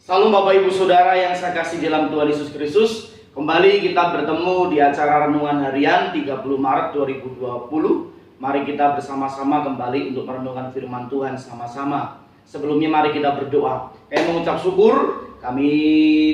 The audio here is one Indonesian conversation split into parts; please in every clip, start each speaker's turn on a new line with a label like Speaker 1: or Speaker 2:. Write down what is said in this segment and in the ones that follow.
Speaker 1: Salam Bapak Ibu Saudara yang saya kasih dalam Tuhan Yesus Kristus. Kembali kita bertemu di acara Renungan Harian 30 Maret 2020. Mari kita bersama-sama kembali untuk merenungkan firman Tuhan sama-sama. Sebelumnya mari kita berdoa. Kami mengucap syukur kami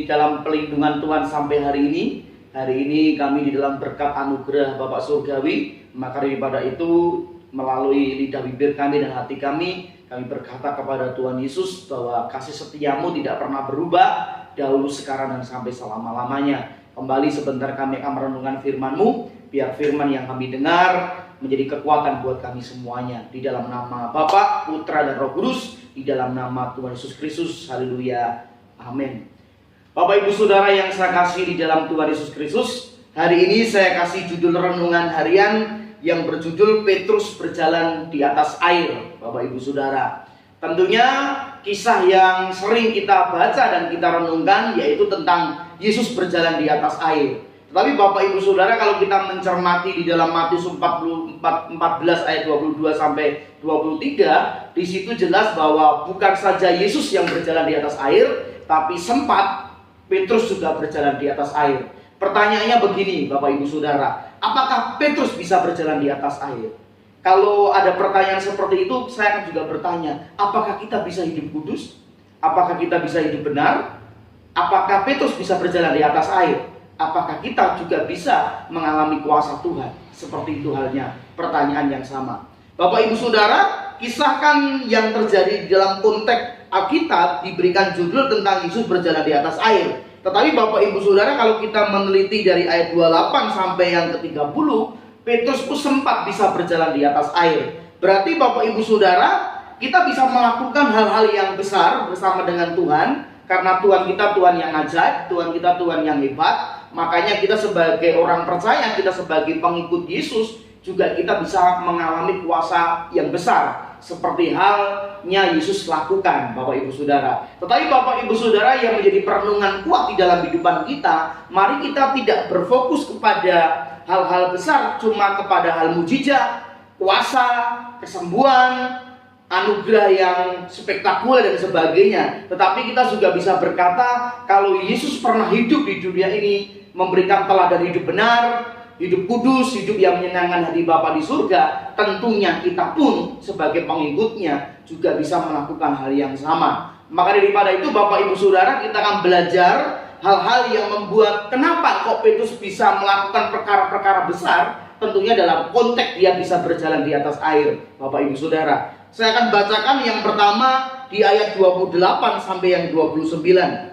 Speaker 1: dalam pelindungan Tuhan sampai hari ini. Hari ini kami di dalam berkat anugerah Bapak Surgawi. Maka daripada itu melalui lidah bibir kami dan hati kami berkata kepada Tuhan Yesus bahwa kasih setiamu tidak pernah berubah dahulu, sekarang, dan sampai selama-lamanya. Kembali sebentar kami akan merenungkan firman-Mu. Biar firman yang kami dengar menjadi kekuatan buat kami semuanya. Di dalam nama Bapa, Putra, dan Roh Kudus. Di dalam nama Tuhan Yesus Kristus. Haleluya. Amin. Bapak Ibu Saudara yang saya kasih di dalam Tuhan Yesus Kristus, hari ini saya kasih judul renungan harian yang berjudul Petrus berjalan di atas air. Bapak Ibu Saudara, tentunya kisah yang sering kita baca dan kita renungkan yaitu tentang Yesus berjalan di atas air. Tetapi Bapak Ibu Saudara, kalau kita mencermati di dalam Matius 14 ayat 22 sampai 23, di situ jelas bahwa bukan saja Yesus yang berjalan di atas air, tapi sempat Petrus juga berjalan di atas air. Pertanyaannya begini Bapak Ibu Saudara, apakah Petrus bisa berjalan di atas air? Kalau ada pertanyaan seperti itu, saya akan juga bertanya, apakah kita bisa hidup kudus? Apakah kita bisa hidup benar? Apakah Petrus bisa berjalan di atas air? Apakah kita juga bisa mengalami kuasa Tuhan? Seperti itu halnya, pertanyaan yang sama. Bapak Ibu Saudara, kisahkan yang terjadi di dalam konteks Alkitab diberikan judul tentang Yesus berjalan di atas air. Tetapi Bapak Ibu Saudara, kalau kita meneliti dari ayat 28 sampai yang ke-30, Petrus pun sempat bisa berjalan di atas air. Berarti Bapak Ibu Saudara, kita bisa melakukan hal-hal yang besar bersama dengan Tuhan. Karena Tuhan kita Tuhan yang ajaib, Tuhan kita Tuhan yang hebat. Makanya kita sebagai orang percaya, kita sebagai pengikut Yesus, juga kita bisa mengalami kuasa yang besar, seperti halnya Yesus lakukan, Bapak Ibu Saudara. Tetapi Bapak Ibu Saudara, yang menjadi perenungan kuat di dalam kehidupan kita, mari kita tidak berfokus kepada hal-hal besar, cuma kepada hal mujizat, kuasa, kesembuhan, anugerah yang spektakuler dan sebagainya. Tetapi kita juga bisa berkata, kalau Yesus pernah hidup di dunia ini, memberikan teladan hidup benar, hidup kudus, hidup yang menyenangkan hati Bapa di surga, tentunya kita pun sebagai pengikutnya juga bisa melakukan hal yang sama. Maka daripada itu Bapak Ibu Saudara, kita akan belajar hal-hal yang membuat kenapa kok Petrus bisa melakukan perkara-perkara besar. Tentunya dalam konteks dia bisa berjalan di atas air, Bapak Ibu Saudara. Saya akan bacakan yang pertama di ayat 28 sampai yang 29.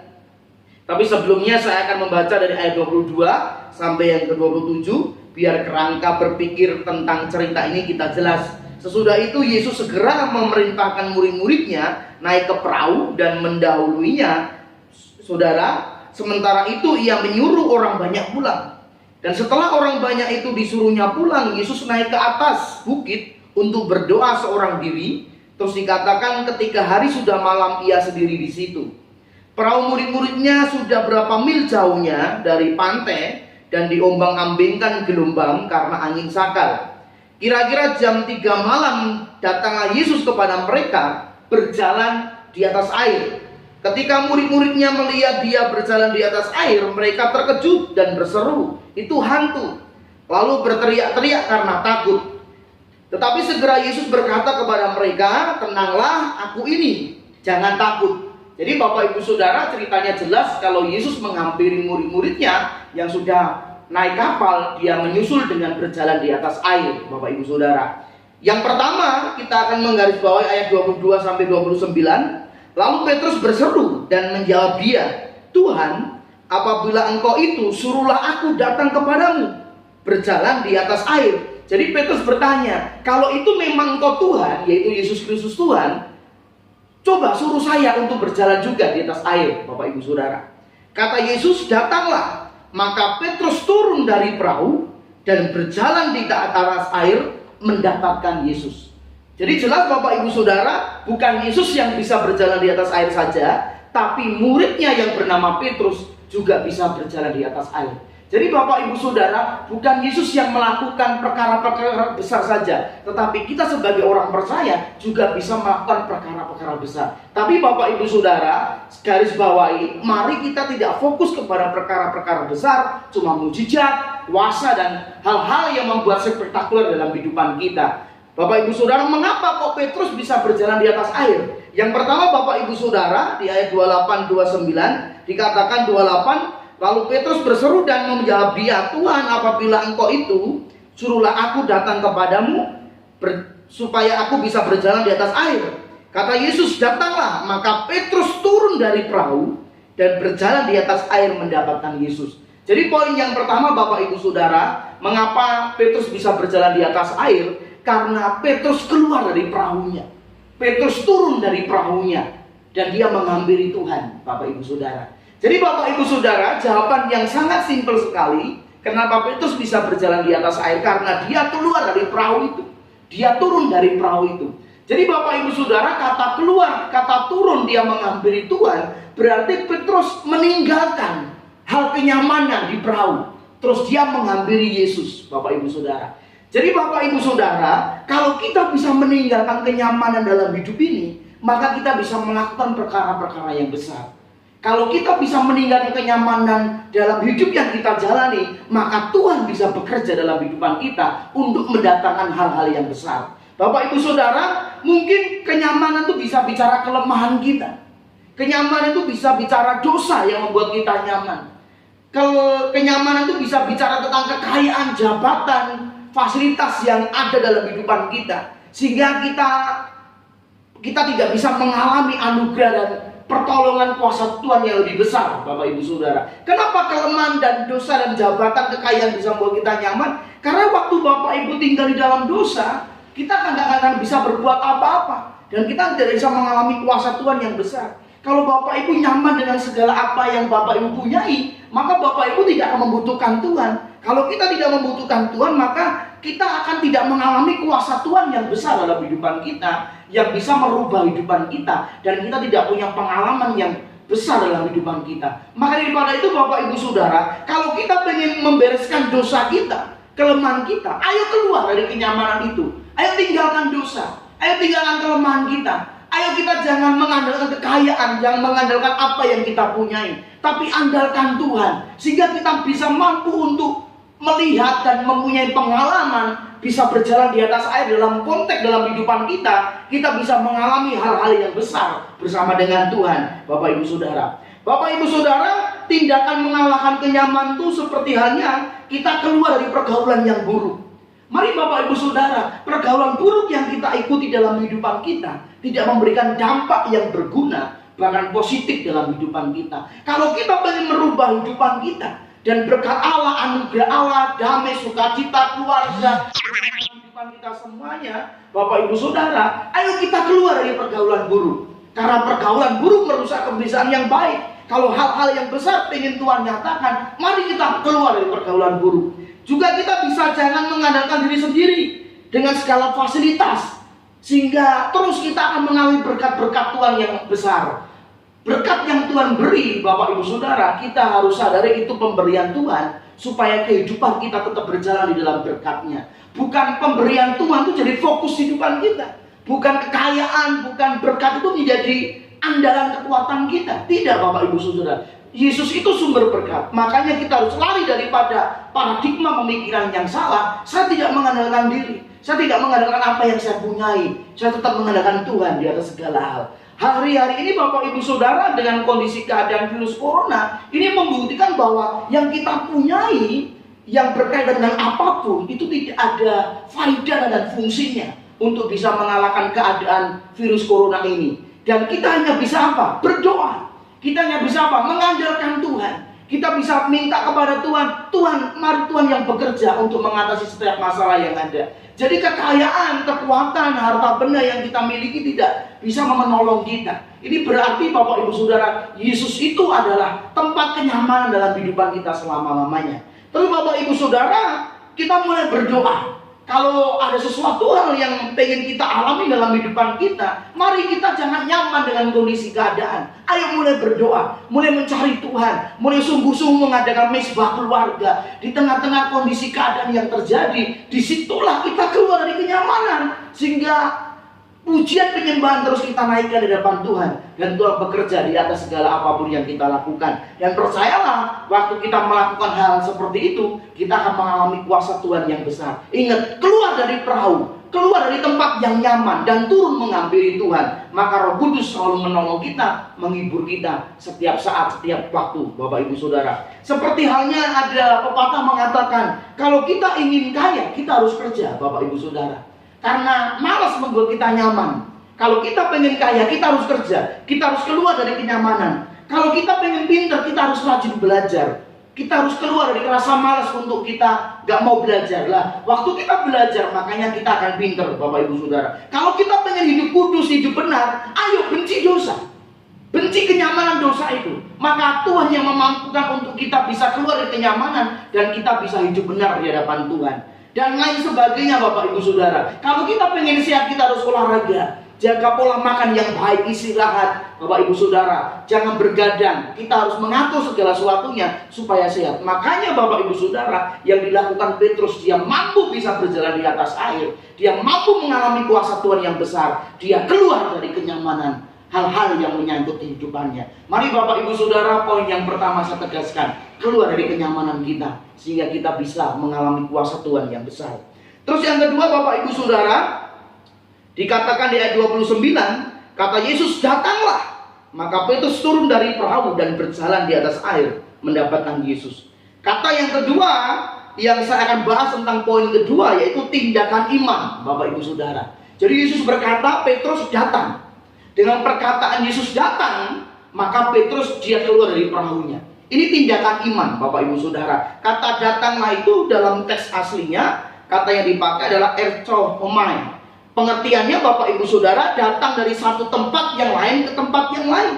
Speaker 1: Tapi sebelumnya saya akan membaca dari ayat 22 sampai yang ke-27, biar kerangka berpikir tentang cerita ini kita jelas. Sesudah itu Yesus segera memerintahkan murid-muridnya naik ke perahu dan mendahuluinya. Saudara, sementara itu ia menyuruh orang banyak pulang. Dan setelah orang banyak itu disuruhnya pulang, Yesus naik ke atas bukit untuk berdoa seorang diri. Terus dikatakan ketika hari sudah malam ia sendiri di situ. Perahu murid-muridnya sudah berapa mil jauhnya dari pantai dan diombang-ambingkan gelombang karena angin sakal. Kira-kira jam 3 malam datanglah Yesus kepada mereka berjalan di atas air. Ketika murid-muridnya melihat dia berjalan di atas air, mereka terkejut dan berseru, "Itu hantu!" Lalu berteriak-teriak karena takut. Tetapi segera Yesus berkata kepada mereka, "Tenanglah, aku ini, jangan takut." Jadi Bapak Ibu Saudara, ceritanya jelas kalau Yesus menghampiri murid-muridnya yang sudah naik kapal, dia menyusul dengan berjalan di atas air, Bapak Ibu Saudara. Yang pertama, kita akan menggarisbawahi ayat 22 sampai 29. Lalu Petrus berseru dan menjawab dia, "Tuhan, apabila Engkau itu, suruhlah aku datang kepadamu berjalan di atas air." Jadi Petrus bertanya, kalau itu memang Engkau Tuhan, yaitu Yesus Kristus Tuhan, coba suruh saya untuk berjalan juga di atas air, Bapak Ibu Saudara. Kata Yesus, "Datanglah." Maka Petrus turun dari perahu dan berjalan di atas air mendapatkan Yesus. Jadi jelas Bapak Ibu Saudara, bukan Yesus yang bisa berjalan di atas air saja, tapi muridnya yang bernama Petrus juga bisa berjalan di atas air. Jadi Bapak Ibu Saudara, bukan Yesus yang melakukan perkara-perkara besar saja, tetapi kita sebagai orang percaya juga bisa melakukan perkara-perkara besar. Tapi Bapak Ibu Saudara, garis bawahi, mari kita tidak fokus kepada perkara-perkara besar, cuma mujizat, kuasa, dan hal-hal yang membuat spektakuler dalam kehidupan kita. Bapak Ibu Saudara, mengapa kok Petrus bisa berjalan di atas air? Yang pertama Bapak Ibu Saudara, di ayat 28-29 dikatakan 28, lalu Petrus berseru dan menjawab dia, Tuhan, apabila engkau itu, suruhlah aku datang kepadamu supaya aku bisa berjalan di atas air. Kata Yesus, datanglah. Maka Petrus turun dari perahu dan berjalan di atas air mendapatkan Yesus. Jadi poin yang pertama Bapak Ibu Saudara, mengapa Petrus bisa berjalan di atas air? Karena Petrus keluar dari perahunya. Petrus turun dari perahunya dan dia menghampiri Tuhan, Bapak Ibu Saudara. Jadi Bapak Ibu Saudara, jawaban yang sangat simpel sekali. Kenapa Petrus bisa berjalan di atas air? Karena dia keluar dari perahu itu. Dia turun dari perahu itu. Jadi Bapak Ibu Saudara, kata keluar, kata turun, dia menghampiri Tuhan, berarti Petrus meninggalkan hal kenyamanan di perahu. Terus dia menghampiri Yesus, Bapak Ibu Saudara. Jadi Bapak Ibu Saudara, kalau kita bisa meninggalkan kenyamanan dalam hidup ini, maka kita bisa melakukan perkara-perkara yang besar. Kalau kita bisa meninggalkan kenyamanan dalam hidup yang kita jalani, maka Tuhan bisa bekerja dalam kehidupan kita untuk mendatangkan hal-hal yang besar. Bapak Ibu Saudara, mungkin kenyamanan itu bisa bicara kelemahan kita. Kenyamanan itu bisa bicara dosa yang membuat kita nyaman. Kenyamanan itu bisa bicara tentang kekayaan, jabatan, fasilitas yang ada dalam kehidupan kita. Sehingga kita tidak bisa mengalami anugerah dan pertolongan kuasa Tuhan yang lebih besar, Bapak Ibu Saudara. Kenapa kelemahan dan dosa dan jabatan kekayaan bisa membuat kita nyaman? Karena waktu Bapak Ibu tinggal di dalam dosa, kita nggak akan bisa berbuat apa-apa. Dan kita tidak bisa mengalami kuasa Tuhan yang besar. Kalau Bapak Ibu nyaman dengan segala apa yang Bapak Ibu punyai, maka Bapak Ibu tidak akan membutuhkan Tuhan. Kalau kita tidak membutuhkan Tuhan, maka kita akan tidak mengalami kuasa Tuhan yang besar dalam kehidupan kita, yang bisa merubah kehidupan kita, dan kita tidak punya pengalaman yang besar dalam kehidupan kita. Maka daripada itu Bapak Ibu Saudara, kalau kita ingin membereskan dosa kita, kelemahan kita, ayo keluar dari kenyamanan itu. Ayo tinggalkan dosa, ayo tinggalkan kelemahan kita. Ayo kita jangan mengandalkan kekayaan, jangan mengandalkan apa yang kita punyai, tapi andalkan Tuhan, sehingga kita bisa mampu untuk melihat dan mempunyai pengalaman, bisa berjalan di atas air dalam konteks dalam kehidupan kita. Kita bisa mengalami hal-hal yang besar bersama dengan Tuhan, Bapak Ibu Saudara. Bapak Ibu Saudara, tindakan mengalahkan kenyamanan itu seperti halnya kita keluar dari pergaulan yang buruk. Mari Bapak Ibu Saudara, pergaulan buruk yang kita ikuti dalam kehidupan kita tidak memberikan dampak yang berguna, bahkan positif dalam kehidupan kita. Kalau kita ingin merubah kehidupan kita, dan berkat Allah, anugerah Allah, damai, sukacita, keluarga, kehidupan kita semuanya, Bapak Ibu Saudara, ayo kita keluar dari pergaulan buruk. Karena pergaulan buruk merusak kebiasaan yang baik. Kalau hal-hal yang besar ingin Tuhan nyatakan, mari kita keluar dari pergaulan buruk. Juga kita bisa jangan mengandalkan diri sendiri dengan segala fasilitas, sehingga terus kita akan mengalami berkat-berkat Tuhan yang besar. Berkat yang Tuhan beri, Bapak Ibu Saudara, kita harus sadari itu pemberian Tuhan, supaya kehidupan kita tetap berjalan di dalam berkat-Nya. Bukan pemberian Tuhan itu jadi fokus kehidupan kita. Bukan kekayaan, bukan berkat itu menjadi andalan kekuatan kita. Tidak, Bapak Ibu Saudara. Yesus itu sumber berkat. Makanya kita harus lari daripada paradigma pemikiran yang salah. Saya tidak mengandalkan diri, saya tidak mengandalkan apa yang saya punyai. Saya tetap mengandalkan Tuhan di atas segala hal. Hari-hari ini Bapak Ibu Saudara, dengan kondisi keadaan virus corona ini membuktikan bahwa yang kita punyai, yang berkaitan dengan apapun, itu tidak ada faedah dan fungsinya untuk bisa mengalahkan keadaan virus corona ini. Dan kita hanya bisa apa? Berdoa. Kita hanya bisa apa? Mengandalkan Tuhan. Kita bisa minta kepada Tuhan, Tuhan, mari Tuhan yang bekerja untuk mengatasi setiap masalah yang ada. Jadi kekayaan, kekuatan, harta benda yang kita miliki tidak bisa menolong kita. Ini berarti Bapak Ibu Saudara, Yesus itu adalah tempat kenyamanan dalam kehidupan kita selama-lamanya. Tapi Bapak Ibu Saudara, kita mulai berdoa. Kalau ada sesuatu hal yang pengen kita alami dalam kehidupan kita, mari kita jangan nyaman dengan kondisi keadaan. Ayo mulai berdoa, mulai mencari Tuhan, mulai sungguh-sungguh mengadakan mesbah keluarga. Di tengah-tengah kondisi keadaan yang terjadi, disitulah kita keluar dari kenyamanan. Sehingga pujian penyembahan terus kita naikkan di depan Tuhan. Dan Tuhan bekerja di atas segala apapun yang kita lakukan. Dan percayalah, waktu kita melakukan hal seperti itu, kita akan mengalami kuasa Tuhan yang besar. Ingat, keluar dari perahu, keluar dari tempat yang nyaman, dan turun menghampiri Tuhan. Maka Roh Kudus selalu menolong kita, menghibur kita setiap saat, setiap waktu, Bapak Ibu Saudara. Seperti halnya ada pepatah mengatakan, kalau kita ingin kaya, kita harus kerja, Bapak Ibu Saudara. Karena malas membuat kita nyaman. Kalau kita pengen kaya, kita harus kerja. Kita harus keluar dari kenyamanan. Kalau kita pengen pintar, kita harus rajin belajar. Kita harus keluar dari rasa malas untuk kita gak mau belajar lah. Waktu kita belajar, makanya kita akan pintar, Bapak Ibu Saudara. Kalau kita pengen hidup kudus, hidup benar, ayo benci dosa. Benci kenyamanan dosa itu. Maka Tuhan yang memampukan untuk kita bisa keluar dari kenyamanan, dan kita bisa hidup benar di hadapan Tuhan. Dan lain sebagainya, Bapak Ibu Saudara. Kalau kita pengen sehat, kita harus olahraga. Jaga pola makan yang baik, istirahat, Bapak Ibu Saudara. Jangan bergadang. Kita harus mengatur segala sesuatunya supaya sehat. Makanya Bapak Ibu Saudara, yang dilakukan Petrus, dia mampu bisa berjalan di atas air. Dia mampu mengalami kuasa Tuhan yang besar. Dia keluar dari kenyamanan hal-hal yang menyangkut kehidupannya. Mari Bapak Ibu Saudara, poin yang pertama saya tegaskan, keluar dari kenyamanan kita, sehingga kita bisa mengalami kuasa Tuhan yang besar. Terus yang kedua, Bapak Ibu Saudara, dikatakan di ayat 29, kata Yesus, datanglah. Maka Petrus turun dari perahu dan berjalan di atas air mendapatkan Yesus. Kata yang kedua yang saya akan bahas tentang poin kedua, yaitu tindakan iman, Bapak Ibu Saudara. Jadi Yesus berkata, Petrus datang. Dengan perkataan Yesus datang, maka Petrus dia keluar dari perahunya. Ini tindakan iman, Bapak Ibu Saudara. Kata datanglah itu dalam teks aslinya, kata yang dipakai adalah erchomai. Pengertiannya, Bapak Ibu Saudara, datang dari satu tempat yang lain ke tempat yang lain.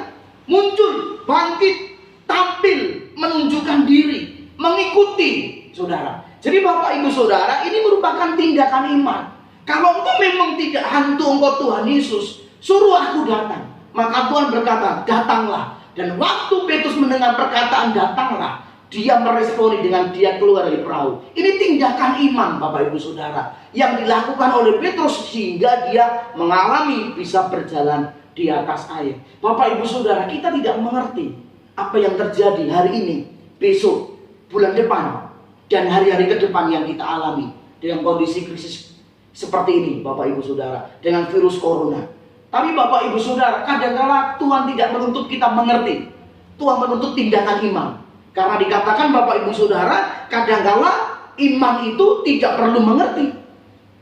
Speaker 1: Muncul, bangkit, tampil, menunjukkan diri, mengikuti, Saudara. Jadi Bapak Ibu Saudara, ini merupakan tindakan iman. Kalau engkau memang tidak hantu engkau Tuhan Yesus, suruh aku datang. Maka Tuhan berkata, datanglah. Dan waktu Petrus mendengar perkataan datanglah, dia meresponi dengan dia keluar dari perahu. Ini tindakan iman, Bapak Ibu Saudara, yang dilakukan oleh Petrus sehingga dia mengalami bisa berjalan di atas air. Bapak Ibu Saudara, kita tidak mengerti apa yang terjadi hari ini, besok, bulan depan, dan hari-hari ke depan yang kita alami dengan kondisi krisis seperti ini, Bapak Ibu Saudara, dengan virus corona. Tapi Bapak Ibu Saudara, kadang-kala Tuhan tidak menuntut kita mengerti. Tuhan menuntut tindakan iman. Karena dikatakan Bapak Ibu Saudara, kadang-kala iman itu tidak perlu mengerti.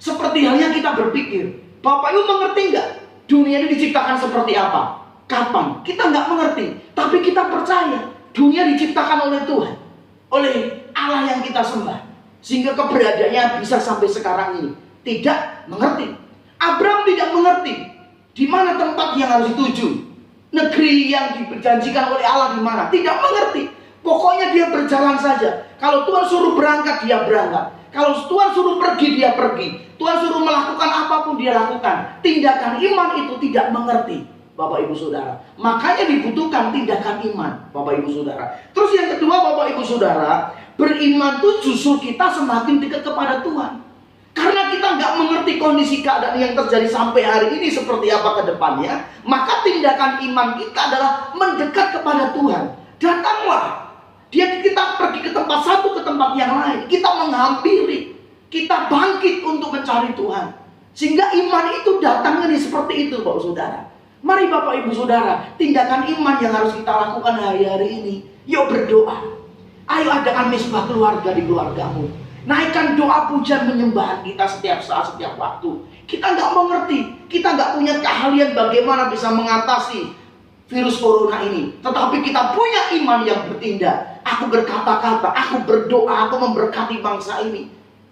Speaker 1: Seperti halnya kita berpikir, Bapak Ibu mengerti nggak? Dunia ini diciptakan seperti apa? Kapan? Kita nggak mengerti. Tapi kita percaya, dunia diciptakan oleh Tuhan, oleh Allah yang kita sembah. Sehingga keberadaannya bisa sampai sekarang ini. Tidak mengerti. Abraham tidak mengerti di mana tempat yang harus dituju, negeri yang dijanjikan oleh Allah di mana, tidak mengerti. Pokoknya dia berjalan saja. Kalau Tuhan suruh berangkat, dia berangkat. Kalau Tuhan suruh pergi, dia pergi. Tuhan suruh melakukan apapun, dia lakukan. Tindakan iman itu tidak mengerti, Bapak Ibu Saudara. Makanya dibutuhkan tindakan iman, Bapak Ibu Saudara. Terus yang kedua, Bapak Ibu Saudara, beriman itu justru kita semakin dekat kepada Tuhan. Karena kita nggak mengerti kondisi keadaan yang terjadi sampai hari ini seperti apa ke depannya, maka tindakan iman kita adalah mendekat kepada Tuhan. Datanglah. Kita pergi ke tempat satu, ke tempat yang lain. Kita menghampiri. Kita bangkit untuk mencari Tuhan. Sehingga iman itu datangnya seperti itu, Bapak Saudara. Mari Bapak Ibu Saudara, tindakan iman yang harus kita lakukan hari-hari ini. Yuk berdoa. Ayo adakan mesbah keluarga di keluargamu. Naikkan doa pujian penyembahan kita setiap saat, setiap waktu. Kita nggak mengerti, kita nggak punya keahlian bagaimana bisa mengatasi virus corona ini. Tetapi kita punya iman yang bertindak. Aku berkata-kata, aku berdoa, aku memberkati bangsa ini.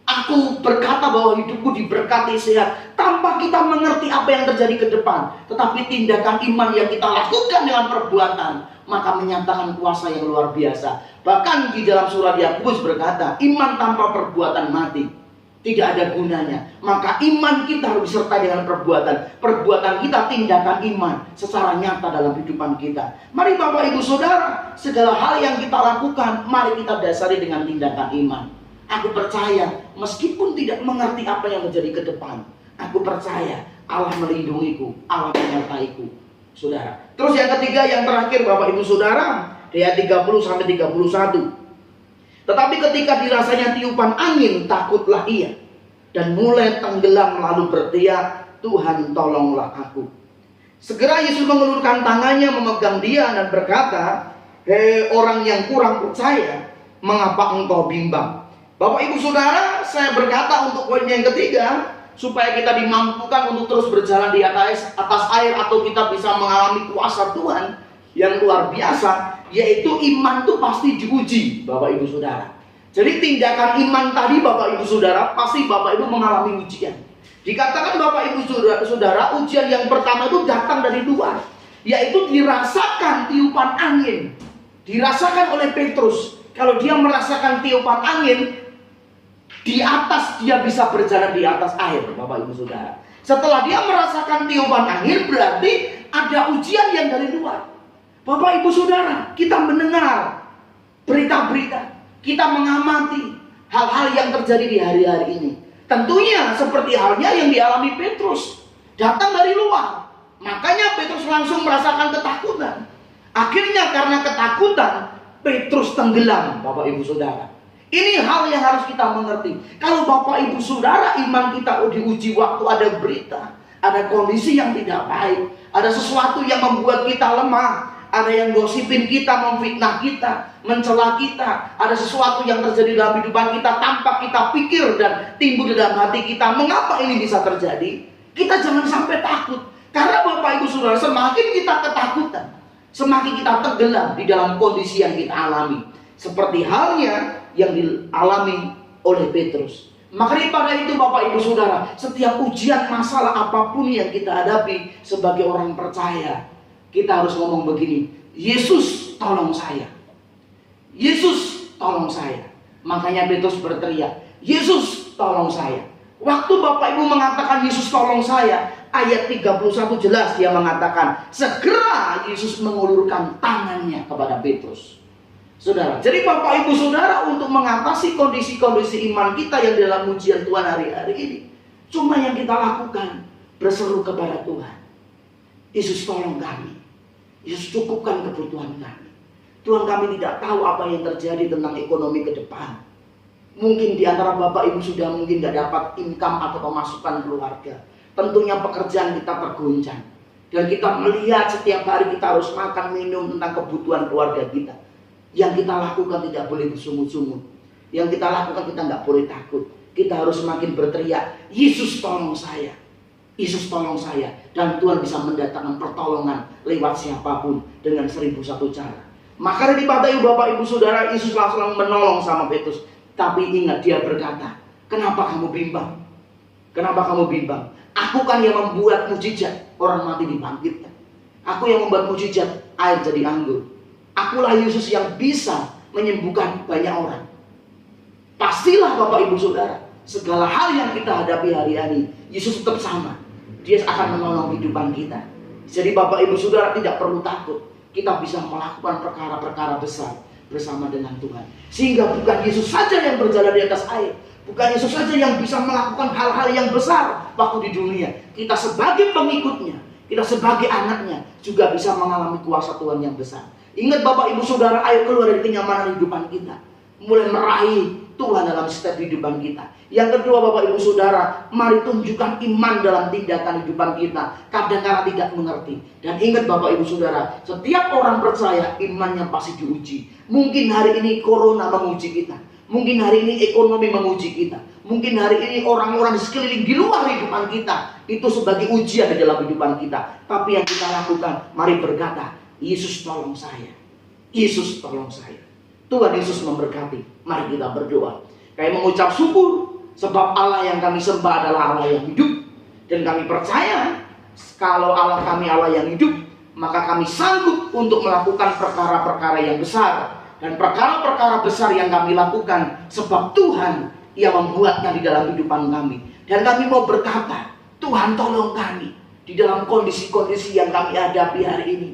Speaker 1: Aku berkata bahwa hidupku diberkati sehat tanpa kita mengerti apa yang terjadi ke depan. Tetapi tindakan iman yang kita lakukan dengan perbuatan, maka menyatakan kuasa yang luar biasa. Bahkan di dalam surat Yakobus berkata, iman tanpa perbuatan mati. tidak ada gunanya. Maka iman kita harus disertai dengan perbuatan. Perbuatan kita tindakan iman secara nyata dalam kehidupan kita. Mari Bapak Ibu Saudara, segala hal yang kita lakukan, mari kita dasari dengan tindakan iman. Aku percaya, meskipun tidak mengerti apa yang terjadi ke depan, aku percaya Allah melindungiku, Allah menyertaiku, saudara. Terus yang ketiga, yang terakhir Bapak Ibu Saudara, di ayat 30-31. Tetapi ketika dirasanya tiupan angin, takutlah ia, dan mulai tenggelam lalu berteriak, Tuhan tolonglah aku. Segera Yesus mengulurkan tangannya memegang dia dan berkata, hei orang yang kurang percaya, mengapa engkau bimbang? Bapak Ibu Saudara, saya berkata untuk poin yang ketiga, supaya kita dimampukan untuk terus berjalan di atas air, atau kita bisa mengalami kuasa Tuhan yang luar biasa, yaitu iman itu pasti diuji, Bapak Ibu Saudara. Jadi tindakan iman tadi Bapak Ibu Saudara, pasti Bapak Ibu mengalami ujian. Dikatakan Bapak Ibu Saudara, ujian yang pertama itu datang dari luar, yaitu dirasakan tiupan angin. Dirasakan oleh Petrus. Kalau dia merasakan tiupan angin, di atas dia bisa berjalan di atas air, Bapak Ibu Saudara. Setelah dia merasakan tiupan angin, berarti ada ujian yang dari luar. Bapak Ibu Saudara, kita mendengar berita-berita, kita mengamati hal-hal yang terjadi di hari-hari ini. Tentunya seperti halnya yang dialami Petrus, datang dari luar. Makanya Petrus langsung merasakan ketakutan. Akhirnya karena ketakutan, Petrus tenggelam, Bapak Ibu Saudara. Ini hal yang harus kita mengerti. Kalau Bapak Ibu Saudara, iman kita diuji waktu ada berita, ada kondisi yang tidak baik, ada sesuatu yang membuat kita lemah, ada yang gosipin kita, memfitnah kita, mencela kita, ada sesuatu yang terjadi dalam kehidupan kita tanpa kita pikir dan timbul di dalam hati kita. Mengapa ini bisa terjadi? Kita jangan sampai takut. Karena Bapak Ibu Saudara, semakin kita ketakutan, semakin kita tenggelam di dalam kondisi yang kita alami. Seperti halnya yang dialami oleh Petrus. Maka daripada itu Bapak Ibu Saudara, setiap ujian masalah apapun yang kita hadapi sebagai orang percaya, kita harus ngomong begini, Yesus tolong saya. Yesus tolong saya. Makanya Petrus berteriak, Yesus tolong saya. Waktu Bapak Ibu mengatakan Yesus tolong saya, ayat 31 jelas dia mengatakan, segera Yesus mengulurkan tangannya kepada Petrus. Saudara, jadi Bapak Ibu Saudara, untuk mengatasi kondisi-kondisi iman kita yang dalam ujian Tuhan hari-hari ini, cuma yang kita lakukan berseru kepada Tuhan. Yesus tolong kami. Yesus cukupkan kebutuhan kami. Tuhan, kami tidak tahu apa yang terjadi tentang ekonomi ke depan. Mungkin di antara Bapak Ibu sudah mungkin tidak dapat income atau pemasukan keluarga. Tentunya pekerjaan kita tergoncang. Dan kita melihat setiap hari kita harus makan minum tentang kebutuhan keluarga kita. Yang kita lakukan tidak boleh bersungut-sungut. Yang kita lakukan kita nggak boleh takut. Kita harus semakin berteriak, Yesus tolong saya. Yesus tolong saya. Dan Tuhan bisa mendatangkan pertolongan lewat siapapun dengan 1001 cara. Maka daripada Bapak Ibu Saudara, Yesus langsung menolong sama Petrus. Tapi ingat, dia berkata, kenapa kamu bimbang? Kenapa kamu bimbang? Aku kan yang membuat mujizat, orang mati dibangkitkan. Aku yang membuat mujizat, air jadi anggur. Akulah Yesus yang bisa menyembuhkan banyak orang. Pastilah Bapak Ibu Saudara, segala hal yang kita hadapi hari-hari, Yesus tetap sama. Dia akan menolong kehidupan kita. Jadi Bapak Ibu Saudara tidak perlu takut. Kita bisa melakukan perkara-perkara besar bersama dengan Tuhan. Sehingga bukan Yesus saja yang berjalan di atas air. Bukan Yesus saja yang bisa melakukan hal-hal yang besar waktu di dunia. Kita sebagai pengikutnya, kita sebagai anaknya juga bisa mengalami kuasa Tuhan yang besar. Ingat Bapak Ibu Saudara, ayo keluar dari kenyamanan kehidupan kita. Mulai meraih Tuhan dalam setiap kehidupan kita. Yang kedua Bapak Ibu Saudara, mari tunjukkan iman dalam tindakan kehidupan kita. Kadang-kadang tidak mengerti. Dan ingat Bapak Ibu Saudara, setiap orang percaya imannya pasti diuji. Mungkin hari ini corona menguji kita. Mungkin hari ini ekonomi menguji kita. Mungkin hari ini orang-orang di sekeliling di luar kehidupan kita itu sebagai ujian di dalam kehidupan kita. Tapi yang kita lakukan, mari berkata, Yesus tolong saya. Yesus tolong saya. Tuhan Yesus memberkati. Mari kita berdoa. Kami mengucap syukur sebab Allah yang kami sembah adalah Allah yang hidup. Dan kami percaya kalau Allah kami Allah yang hidup, maka kami sanggup untuk melakukan perkara-perkara yang besar. Dan perkara-perkara besar yang kami lakukan sebab Tuhan Ia membuatnya di dalam kehidupan kami. Dan kami mau berkata, Tuhan tolong kami di dalam kondisi-kondisi yang kami hadapi hari ini.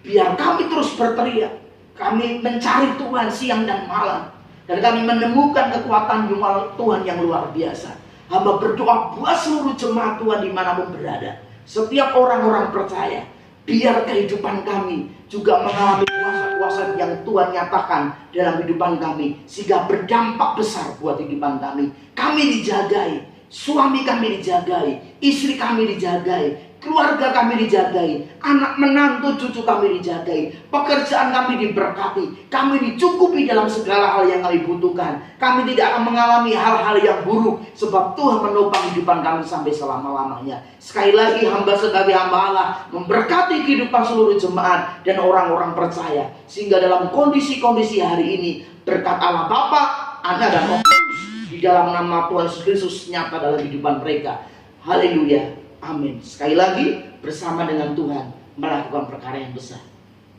Speaker 1: Biar kami terus berteriak. Kami mencari Tuhan siang dan malam. Dan kami menemukan kekuatan Tuhan yang luar biasa. Hamba berdoa buat seluruh jemaat Tuhan dimanapun berada. Setiap orang-orang percaya. Biar kehidupan kami juga mengalami kuasa-kuasa yang Tuhan nyatakan dalam kehidupan kami. Sehingga berdampak besar buat kehidupan kami. Kami dijagai. Suami kami dijagai. Istri kami dijagai. Keluarga kami dijagai, anak menantu cucu kami dijagai, pekerjaan kami diberkati, kami dicukupi dalam segala hal yang kami butuhkan. Kami tidak akan mengalami hal-hal yang buruk, sebab Tuhan menopang kehidupan kami sampai selama-lamanya. Sekali lagi hamba sebagai hamba Allah memberkati kehidupan seluruh jemaat dan orang-orang percaya, sehingga dalam kondisi-kondisi hari ini berkat Allah Bapa, Anak dan Roh Kudus di dalam nama Tuhan Yesus Kristus nyata dalam kehidupan mereka. Haleluya. Amin. Sekali lagi bersama dengan Tuhan melakukan perkara yang besar.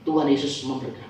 Speaker 1: Tuhan Yesus memberkati.